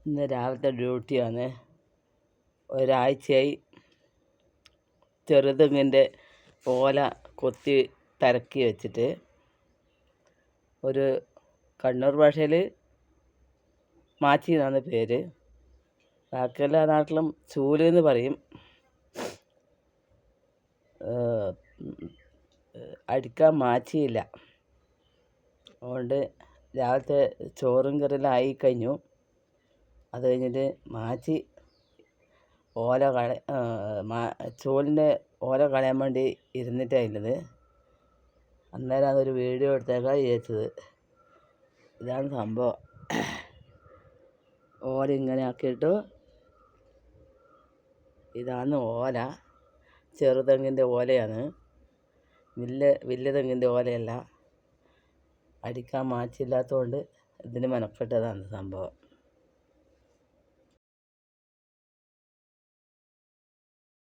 ഇന്ന് രാവിലത്തെ ഡ്യൂട്ടിയാണ്. ഒരാഴ്ചയായി ചെറുതെങ്ങിൻ്റെ ഓല കൊത്തി തരക്കി വെച്ചിട്ട്. ഒരു കണ്ണൂർ ഭാഷയിൽ മാച്ചി എന്നാണ് പേര്. ബാക്കിയെല്ലാ നാട്ടിലും ചൂല് എന്ന് പറയും. അടിക്കാൻ മാച്ചിയില്ല. അതുകൊണ്ട് രാവിലത്തെ ചോറും കറിയെല്ലാം ആയിക്കഴിഞ്ഞു. അത് കഴിഞ്ഞിട്ട് മാച്ചി ഓല ചൂലിൻ്റെ ഓല കളയാൻ വേണ്ടി ഇരുന്നിട്ടായിരുന്നത്. അന്നേരം അതൊരു വീഡിയോ എടുത്തേക്കാ വിചാരിച്ചത്. ഇതാണ് സംഭവം. ഓല ഇങ്ങനെ ആക്കിയിട്ടു. ഇതാണ് ഓല. ചെറുതെങ്ങിൻ്റെ ഓലയാണ്. വലിയ തെങ്ങിൻ്റെ ഓലയല്ല. അടിക്കാൻ മാച്ചില്ലാത്തതുകൊണ്ട് ഇതിന് മെനക്കെട്ടതാണ് സംഭവം.